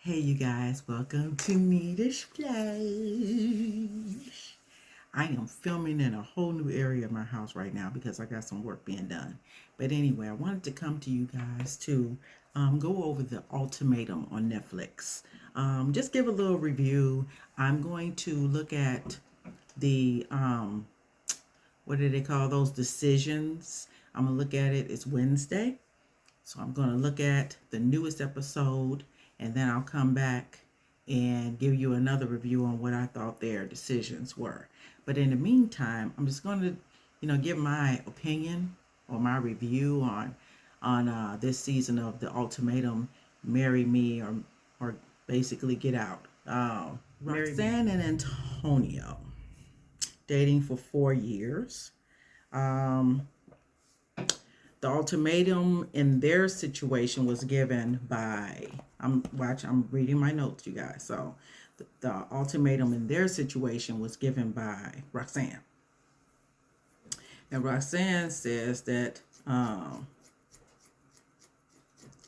Hey you guys, welcome to Nita's Place. I am filming in a whole new area of my house right now because I got some work being done. But anyway, I wanted to come to you guys to go over The Ultimatum on Netflix. Just give a little review. I'm going to look at the, what do they call those, decisions. I'm going to look at it. It's Wednesday. So I'm going to look at the newest episode, and then I'll come back and give you another review on what I thought their decisions were. But in the meantime, I'm just going to, give my opinion or my review on this season of The Ultimatum, Marry Me or basically Get Out. Roxanne and Antonio dating for 4 years. The ultimatum in their situation was given by, I'm reading my notes, you guys. So the ultimatum in their situation was given by Roxanne. And Roxanne says that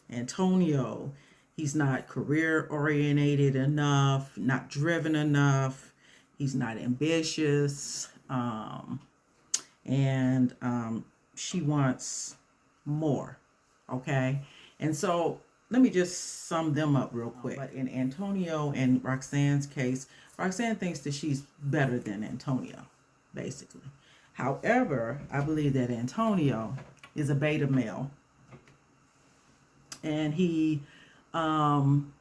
Antonio, he's not career oriented enough, not driven enough, he's not ambitious, and she wants more. Okay. And so let me just sum them up real quick. But in Antonio and Roxanne's case, Roxanne thinks that she's better than Antonio, basically. However, I believe that Antonio is a beta male, and he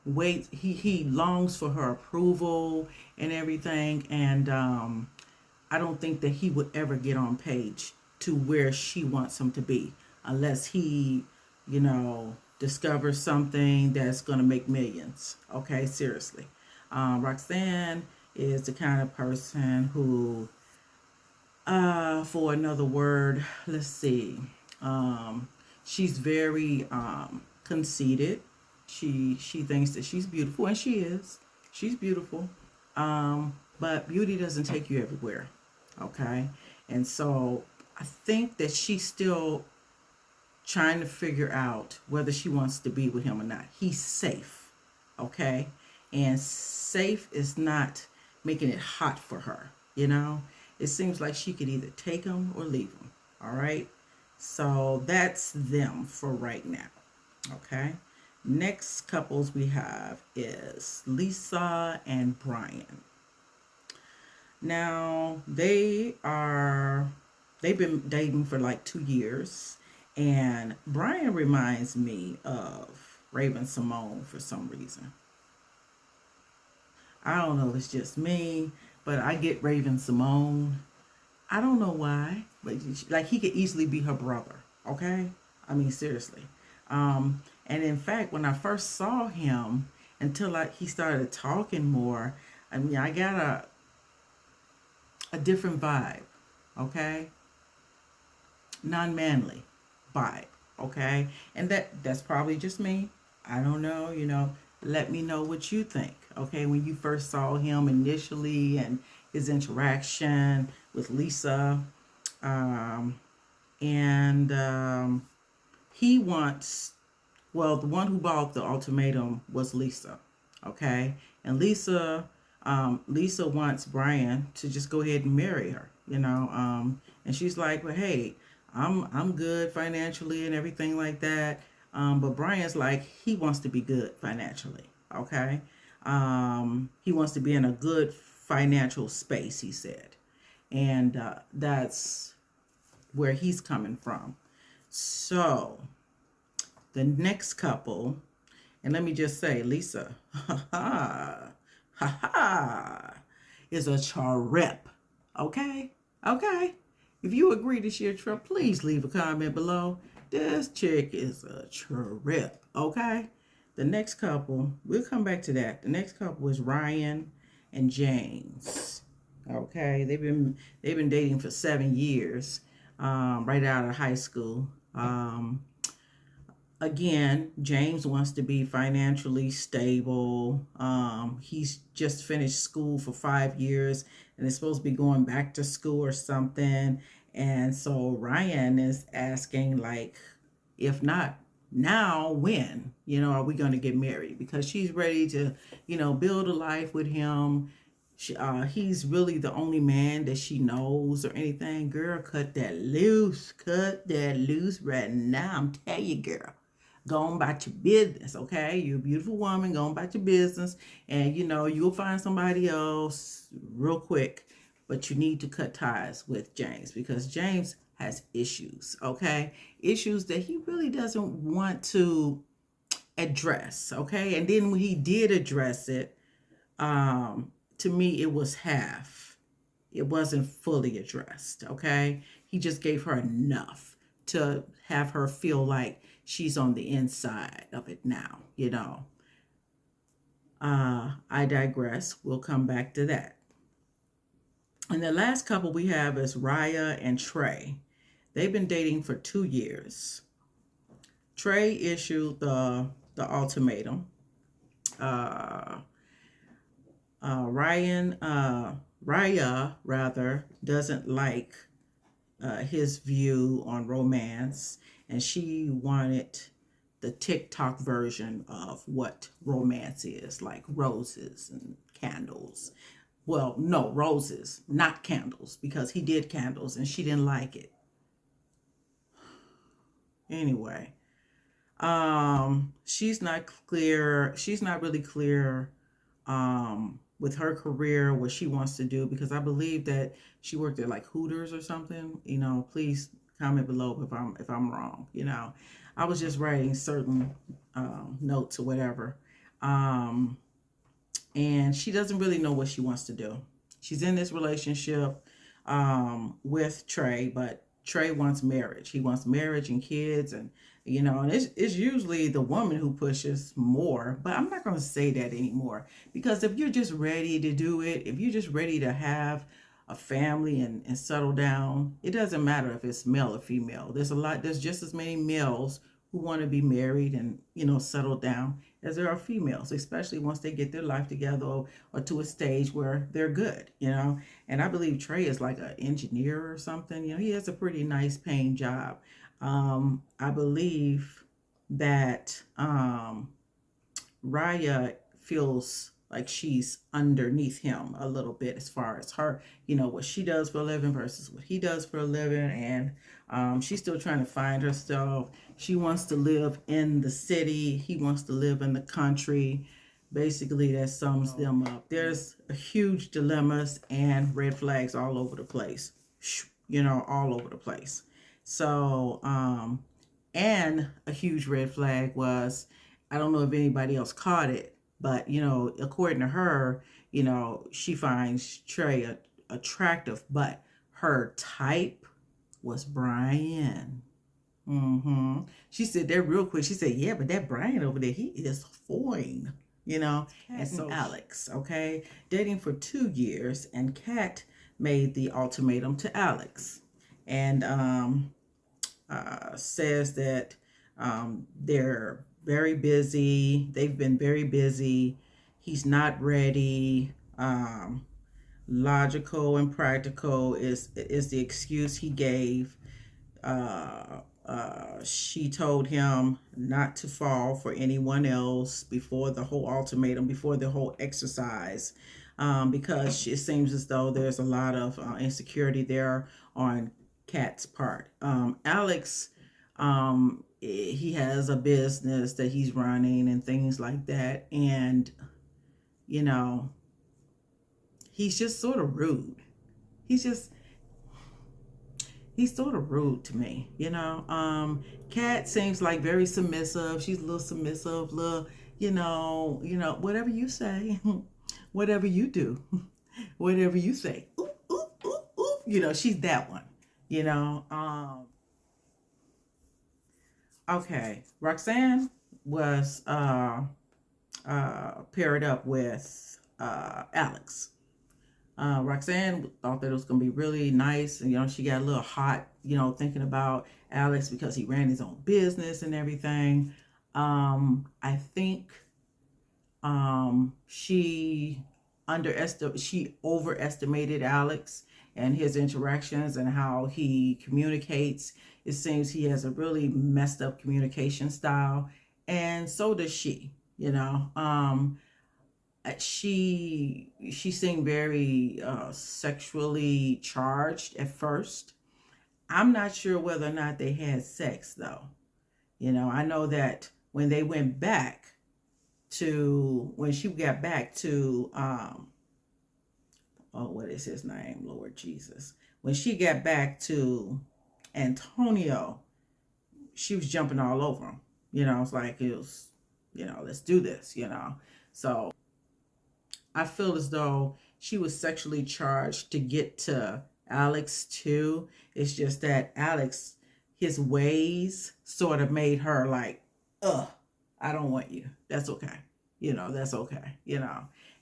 waits, he longs for her approval and everything, and I don't think that he would ever get on page to where she wants him to be unless he, discovers something that's going to make millions. Okay, seriously. Roxanne is the kind of person who, for another word, let's see, she's very conceited. She thinks that she's beautiful, and she is. She's beautiful. But beauty doesn't take you everywhere. Okay? And so I think that she's still trying to figure out whether she wants to be with him or not. He's safe, okay? And safe is not making it hot for her, It seems like she could either take him or leave him, all right? So that's them for right now, okay? Next couples we have is Lisa and Brian. Now, they've been dating for like 2 years. And Brian reminds me of Raven-Symoné for some reason. I don't know if it's just me, but I get Raven-Symoné. I don't know why, but like he could easily be her brother, okay? I mean, seriously. And in fact, when I first saw him, until he started talking more, I mean, I got a different vibe, okay? Non-manly vibe, okay? And that's probably just me. I don't know, let me know what you think, okay? When you first saw him initially and his interaction with Lisa, he wants, well, the one who bought the ultimatum was Lisa, okay? And Lisa wants Brian to just go ahead and marry her, and she's like, well, hey, I'm good financially and everything like that. But Brian's like, he wants to be good financially. Okay. He wants to be in a good financial space, he said. And that's where he's coming from. So the next couple, and let me just say, Lisa, is a trip. Okay. Okay. If you agree this year trip, please leave a comment below. This chick is a trip, okay? The next couple, we'll come back to that. The next couple is Ryan and James. Okay, they've been dating for 7 years, right out of high school. Again, James wants to be financially stable. He's just finished school for 5 years and is supposed to be going back to school or something. And so Ryan is asking, like, if not, Now when, are we going to get married? Because she's ready to, build a life with him. He's really the only man that she knows or anything. Girl, cut that loose. Cut that loose right now. I'm telling you, girl. Go on about your business, okay? You're a beautiful woman. Go on about your business. And, you'll find somebody else real quick. But you need to cut ties with James because James has issues, okay? Issues that he really doesn't want to address, okay? And then when he did address it, to me, it was half. It wasn't fully addressed, okay? He just gave her enough to have her feel like she's on the inside of it now. I digress. We'll come back to that. And the last couple we have is Raya and Trey. They've been dating for 2 years. Trey issued the ultimatum. Uh, Raya rather doesn't like his view on romance, and she wanted the TikTok version of what romance is, like roses and candles. Well, no, roses, not candles, because he did candles and she didn't like it. Anyway, she's not clear. She's not really clear with her career, what she wants to do, because I believe that she worked at like Hooters or something. Please comment below if I'm wrong. I was just writing certain notes or whatever. And she doesn't really know what she wants to do. She's in this relationship with Trey, but Trey wants marriage. He wants marriage and kids, and and it's usually the woman who pushes more. But I'm not going to say that anymore, because if you're just ready to do it, if you're just ready to have a family and settle down, it doesn't matter if it's male or female. There's just as many males who want to be married and settle down as there are females, especially once they get their life together, or to a stage where they're good. And I believe Trey is like an engineer or something. He has a pretty nice paying job. I believe that Raya feels like she's underneath him a little bit as far as her, what she does for a living versus what he does for a living. And she's still trying to find herself. She wants to live in the city. He wants to live in the country. Basically, that sums them up. There's a huge dilemmas and red flags all over the place. All over the place. So, and a huge red flag was, I don't know if anybody else caught it, but according to her, she finds Trey attractive, but her type was Brian. She said that real quick. She said, "Yeah, but that Brian over there, he is fine." And so Alex, okay, dating for 2 years, and Kat made the ultimatum to Alex, and says that they're very busy. They've been very busy. He's not ready. Logical and practical is the excuse he gave. She told him not to fall for anyone else before the whole ultimatum, before the whole exercise, because it seems as though there's a lot of insecurity there on Kat's part. Alex, he has a business that he's running and things like that, and he's just sort of rude. He's sort of rude to me. Kat seems like very submissive. She's a little submissive, little, whatever you say, whatever you do, whatever you say, oop, oop, oop, oop. She's that one. you know. Okay, Roxanne was paired up with Alex. Roxanne thought that it was going to be really nice, and she got a little hot, thinking about Alex because he ran his own business and everything. I think she overestimated Alex, and his interactions and how he communicates. It seems he has a really messed up communication style, and so does she. She seemed very sexually charged at first. I'm not sure whether or not they had sex though. I know that when they went back to when she got back to oh, what is his name, Lord Jesus, when she got back to Antonio, she was jumping all over him. It's like it was, let's do this. So I feel as though she was sexually charged to get to Alex too. It's just that Alex, his ways sort of made her like, I don't want you. That's okay. That's okay.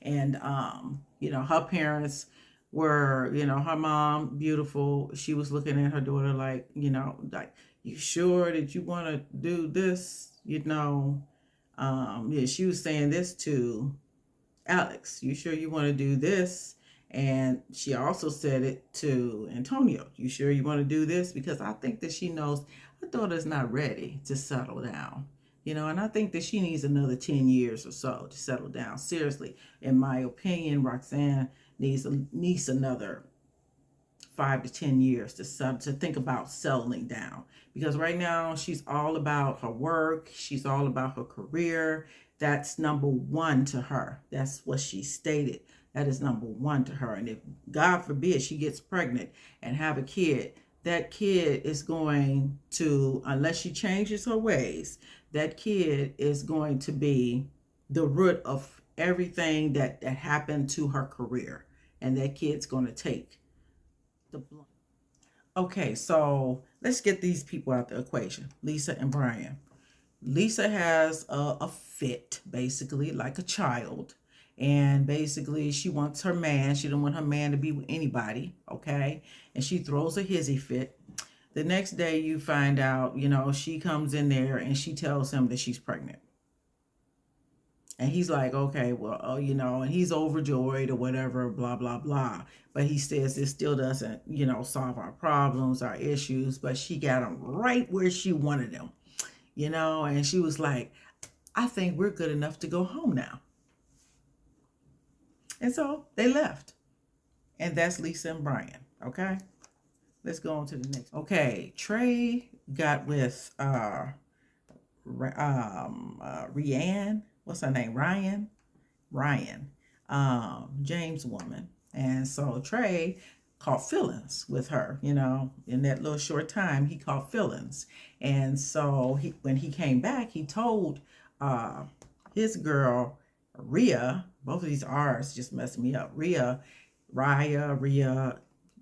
And her parents were, her mom, beautiful. She was looking at her daughter like, like, you sure that you want to do this? Yeah, she was saying this to Alex, you sure you want to do this? And she also said it to Antonio, you sure you want to do this? Because I think that she knows her daughter's not ready to settle down. And I think that she needs another 10 years or so to settle down. Seriously, in my opinion, Roxanne needs another 5 to 10 years to think about settling down, because right now she's all about her work, she's all about her career. That's number one to her. That's what she stated. That is number one to her. And if God forbid she gets pregnant and have a kid, that kid is going to, unless she changes her ways, that kid is going to be the root of everything that happened to her career. And that kid's going to take the blunt. Okay, so let's get these people out the equation. Lisa and Brian. Lisa has a fit, basically, like a child. And basically, she wants her man. She don't want her man to be with anybody, okay? And she throws a hizzy fit. The next day, you find out, she comes in there and she tells him that she's pregnant. And he's like, okay, well, and he's overjoyed or whatever, blah, blah, blah. But he says this still doesn't, solve our problems, our issues. But she got him right where she wanted him, and she was like, I think we're good enough to go home now. And so they left. And that's Lisa and Brian, okay? Let's go on to the next. Okay, Trey got with Rianne. What's her name? Ryan, James' woman. And so Trey caught feelings with her, in that little short time he caught feelings. And so when he came back, he told his girl Rhea, both of these R's just messing me up. Rhea,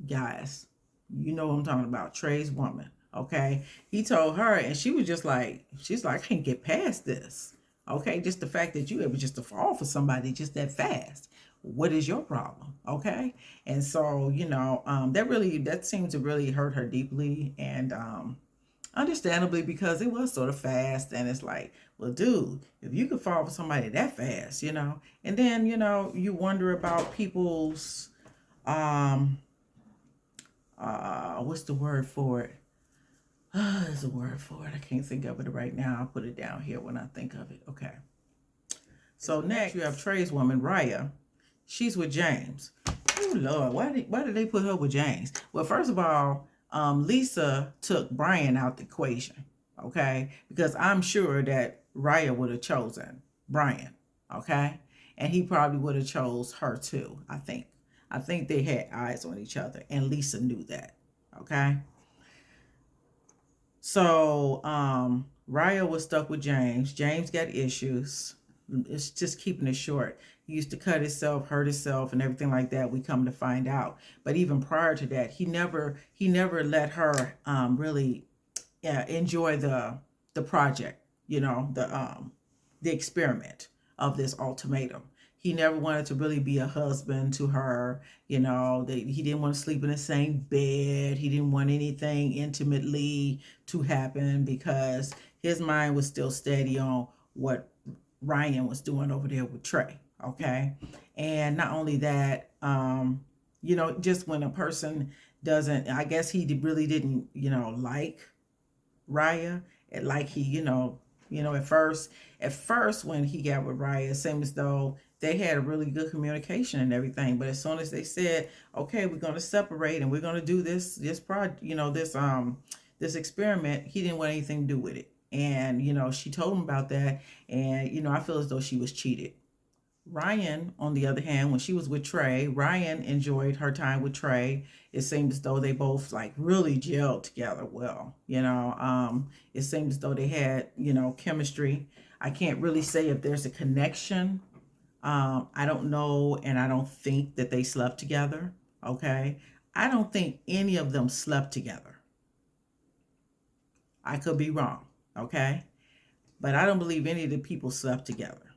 guys, you know what I'm talking about, Trey's woman, okay? He told her, and she was just like, I can't get past this. Okay, just the fact that you ever just to fall for somebody just that fast. What is your problem? Okay. And so, that seemed to really hurt her deeply, and understandably, because it was sort of fast. And it's like, well, dude, if you could fall for somebody that fast, and then, you wonder about people's, what's the word for it? There's a word for it. I can't think of it right now. I'll put it down here when I think of it. Okay. So next you have Trey's woman, Raya. She's with James. Oh, Lord. Why did they put her with James? Well, first of all, Lisa took Brian out the equation. Okay. Because I'm sure that Raya would have chosen Brian. Okay. And he probably would have chose her too, I think. I think they had eyes on each other, and Lisa knew that. Okay. So Raya was stuck with James. James got issues. It's just keeping it short. He used to cut himself, hurt himself, and everything like that. We come to find out. But even prior to that, he never let her really enjoy the project. The experiment of this ultimatum. He never wanted to really be a husband to her. He didn't want to sleep in the same bed. He didn't want anything intimately to happen because his mind was still steady on what Ryan was doing over there with Trey. Okay. And not only that, just when a person doesn't, I guess he really didn't, like Raya. Like he, at first when he got with Raya, it seemed as though they had a really good communication and everything. But as soon as they said, "Okay, we're going to separate and we're going to do this project, this experiment," he didn't want anything to do with it. And she told him about that, and I feel as though she was cheated. Ryan, on the other hand, when she was with Trey, Ryan enjoyed her time with Trey. It seemed as though they both like really gelled together well. It seemed as though they had, chemistry. I can't really say if there's a connection. I don't know, and I don't think that they slept together. Okay. I don't think any of them slept together. I could be wrong. Okay. But I don't believe any of the people slept together.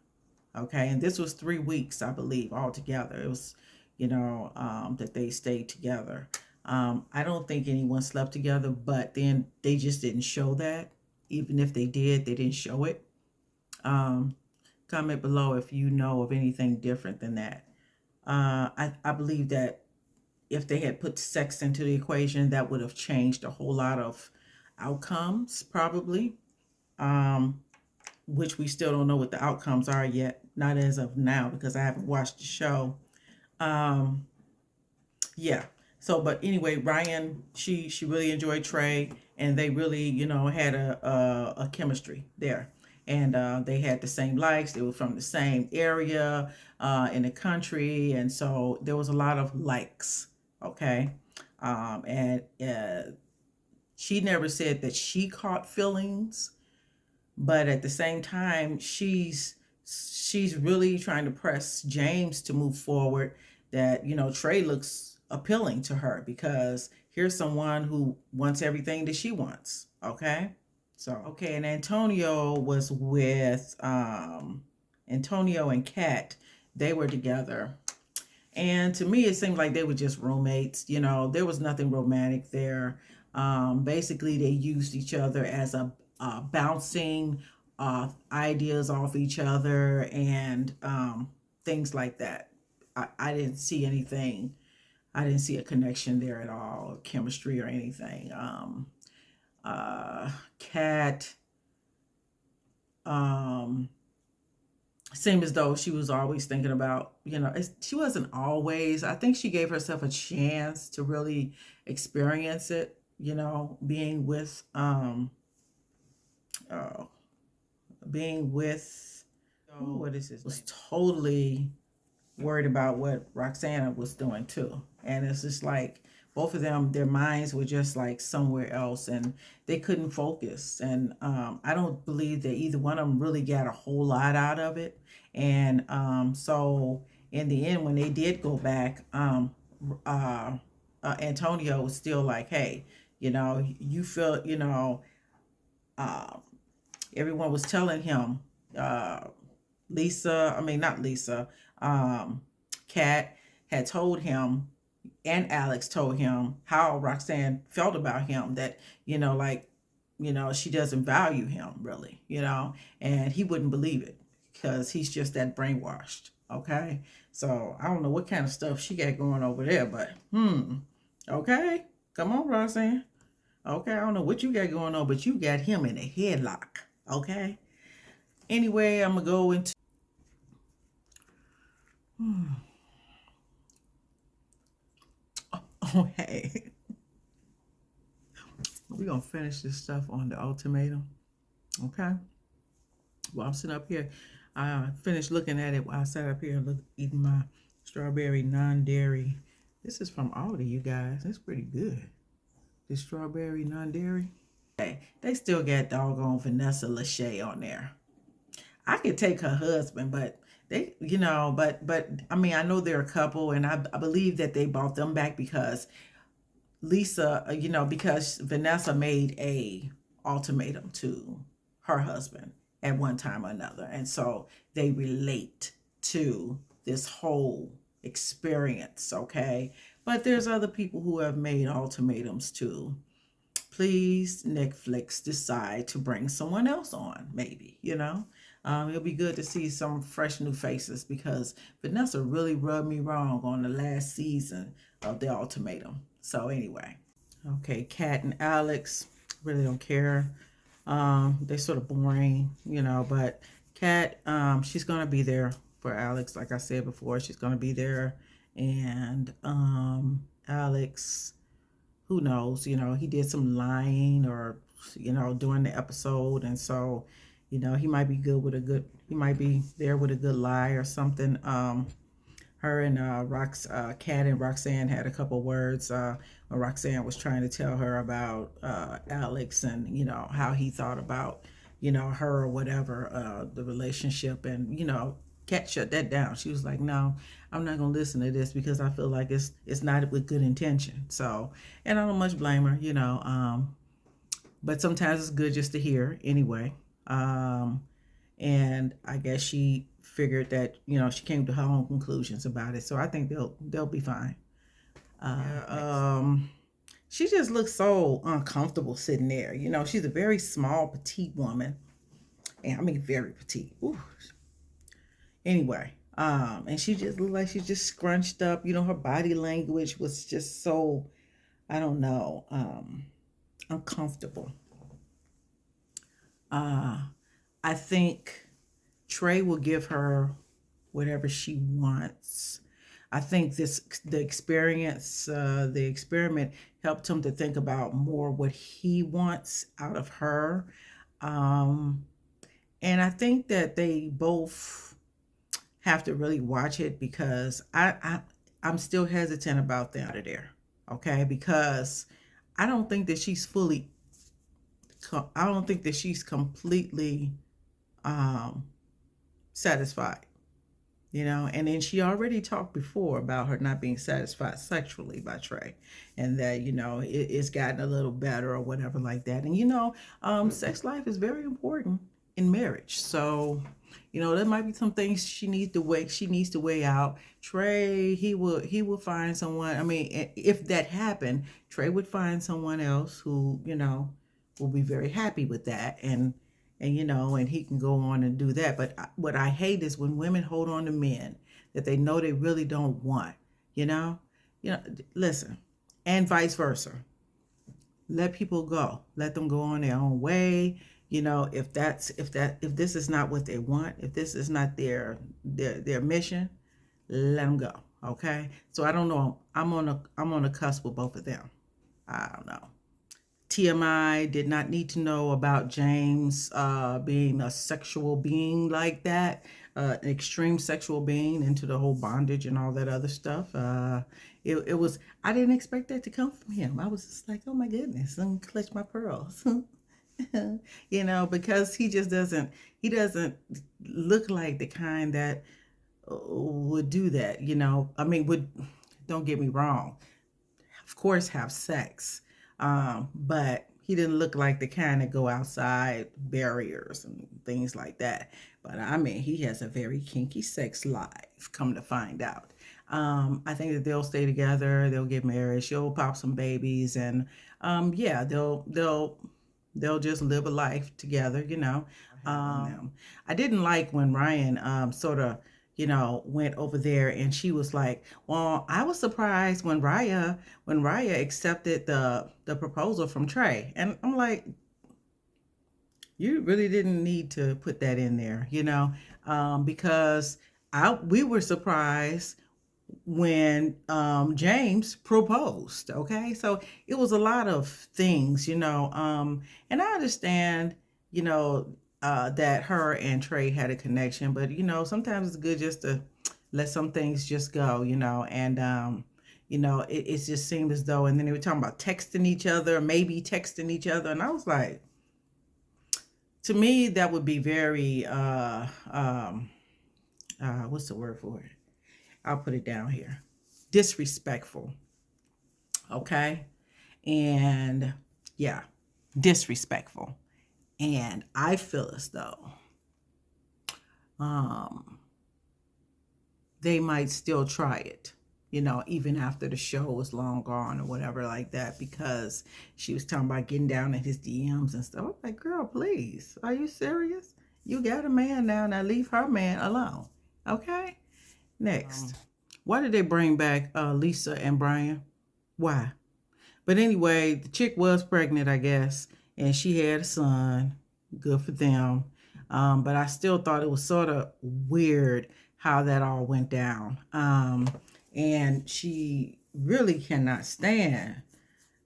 Okay, and this was 3 weeks, I believe, altogether. It was, that they stayed together. I don't think anyone slept together, but then they just didn't show that. Even if they did, they didn't show it. Comment below if you know of anything different than that. I believe that if they had put sex into the equation, that would have changed a whole lot of outcomes, probably. Which we still don't know what the outcomes are yet, not as of now, because I haven't watched the show. Yeah. So, but anyway, Ryan, she really enjoyed Trey, and they really, had a chemistry there, and they had the same likes. They were from the same area in the country, and so there was a lot of likes. Okay, and she never said that she caught feelings, but at the same time she's really trying to press James to move forward. That Trey looks appealing to her because here's someone who wants everything that she wants. Okay, and Antonio was with Antonio and Kat. They were together, and to me it seemed like they were just roommates. There was nothing romantic there. Basically they used each other as a bouncing ideas off each other, and things like that. I didn't see anything. I didn't see a connection there at all, or chemistry or anything. Kat seemed as though she was always thinking about, she wasn't always. I think she gave herself a chance to really experience it, being with being with what is his was name? Totally worried about what Roxana was doing too. And it's just like both of them, their minds were just like somewhere else, and they couldn't focus. And I don't believe that either one of them really got a whole lot out of it. And so in the end, when they did go back, Antonio was still like, hey, you feel, everyone was telling him, not Lisa, Kat had told him, and Alex told him how Roxanne felt about him, that, she doesn't value him really, and he wouldn't believe it because he's just that brainwashed. Okay. So I don't know what kind of stuff she got going over there, but, okay. Come on, Roxanne. Okay. I don't know what you got going on, but you got him in a headlock. Okay. Anyway, I'm going to go into oh, hey. We're going to finish this stuff on the ultimatum. Okay. Well, I'm sitting up here. I finished looking at it while I sat up here and eating my strawberry non-dairy. This is from Aldi, you guys. It's pretty good. The strawberry non-dairy. Hey, they still got doggone Vanessa Lachey on there. I could take her husband, but they, but I mean, I know they're a couple, and I believe that they bought them back because Lisa, because Vanessa made a ultimatum to her husband at one time or another, and so they relate to this whole experience. Okay, but there's other people who have made ultimatums too. Please, Netflix, decide to bring someone else on, maybe, It'll be good to see some fresh new faces because Vanessa really rubbed me wrong on the last season of The Ultimatum. So anyway, okay, Kat and Alex really don't care. They're sort of boring, but Kat, she's gonna be there for Alex, like I said before, she's gonna be there. And Alex, who knows, he did some lying or during the episode, and so he might be he might be there with a good lie or something. Her and Kat and Roxanne had a couple words when Roxanne was trying to tell her about Alex, and how he thought about her or whatever, the relationship. And Kat shut that down. She was like, no, I'm not gonna listen to this because I feel like it's not with good intention. So, and I don't much blame her, but sometimes it's good just to hear anyway. And I guess she figured that she came to her own conclusions about it. So I think they'll be fine. She just looks so uncomfortable sitting there. She's a very small, petite woman, and I mean very petite. Ooh. Anyway, and she just looked like she's just scrunched up. Her body language was just so, I don't know, uncomfortable. I think Trey will give her whatever she wants. I think the experiment helped him to think about more what he wants out of her. And I think that they both have to really watch it because I'm still hesitant about them out of there. Okay, because I don't think that she's completely satisfied, and then she already talked before about her not being satisfied sexually by Trey, and that it's gotten a little better or whatever like that. And sex life is very important in marriage, so there might be some things she needs to weigh out. Trey, he will find someone. I mean, if that happened, Trey would find someone else who will be very happy with that, and he can go on and do that. But what I hate is when women hold on to men that they know they really don't want. Listen, and vice versa. Let people go. Let them go on their own way. If this is not what they want, if this is not their mission, let them go. Okay. So I don't know. I'm on a cusp with both of them. I don't know. TMI did not need to know about James being a sexual being like that, an extreme sexual being into the whole bondage and all that other stuff. It was, I didn't expect that to come from him. I was just like, oh my goodness, let me clutch my pearls. Because he doesn't look like the kind that would do that. I mean, don't get me wrong, of course have sex, but he didn't look like the kind that go outside barriers and things like that. But I mean, he has a very kinky sex life, come to find out. I think that they'll stay together, they'll get married, she'll pop some babies, and yeah, they'll just live a life together. I didn't like when Ryan sort of went over there, and she was like, well, I was surprised when Raya accepted the proposal from Trey. And I'm like, you really didn't need to put that in there, because we were surprised when James proposed. Okay, so it was a lot of things, and I understand, that her and Trey had a connection, but sometimes it's good just to let some things just go, and it just seemed as though, and then they were talking about texting each other, maybe texting each other, and I was like, to me, that would be very what's the word for it? I'll put it down here. Disrespectful. Okay? And yeah, disrespectful. And I feel as though they might still try it, even after the show was long gone or whatever like that, because she was talking about getting down in his DMs and stuff. I'm like, girl, please, are you serious? You got a man now. Now leave her man alone. Okay? Next. Why did they bring back Lisa and Brian? Why? But anyway, the chick was pregnant, I guess, and she had a son. Good for them. But I still thought it was sort of weird how that all went down. And she really cannot stand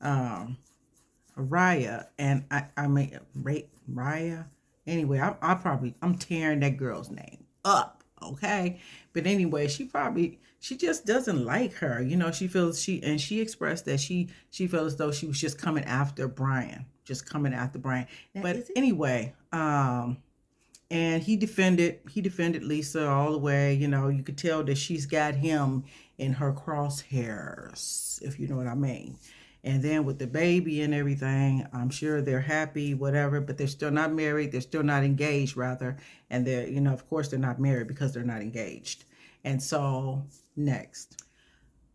um, Raya, and I mean Raya. Anyway, I'm tearing that girl's name up, okay? But anyway, she just doesn't like her. You know, she expressed that she felt as though she was just coming after Brian, just coming after Brian. But anyway, and he defended Lisa all the way. You know, you could tell that she's got him in her crosshairs, if you know what I mean. And then with the baby and everything, I'm sure they're happy, whatever, but they're still not married. They're still not engaged, rather. And they're, you know, of course they're not married because they're not engaged. And so next.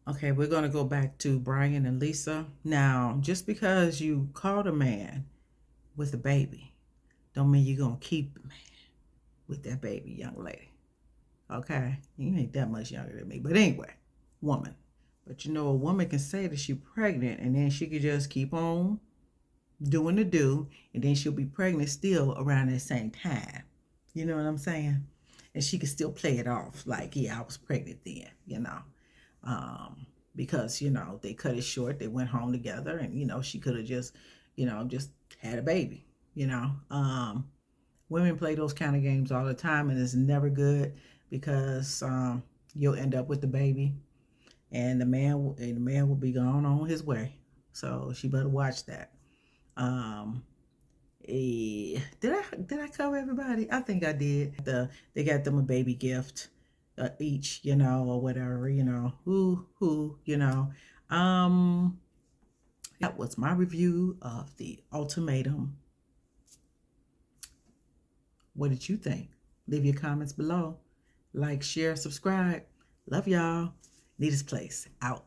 Okay, we're going to go back to Brian and Lisa. Now, just because you caught a man with a baby, don't mean you're going to keep the man with that baby, young lady. Okay? You ain't that much younger than me. But anyway, woman. But you know, a woman can say that she's pregnant and then she could just keep on doing the do, and then she'll be pregnant still around that same time. You know what I'm saying? And she could still play it off like, yeah, I was pregnant then, you know. Because, you know, they cut it short. They went home together and, you know, she could have just, you know, just had a baby, you know. Women play those kind of games all the time, and it's never good because you'll end up with the baby, and the man will be gone on his way. So she better watch that. Did I cover everybody? I think I did. They got them a baby gift each, you know, or whatever, you know. Who, you know. That was my review of The Ultimatum. What did you think? Leave your comments below. Like, share, subscribe. Love y'all. Nita's Place out.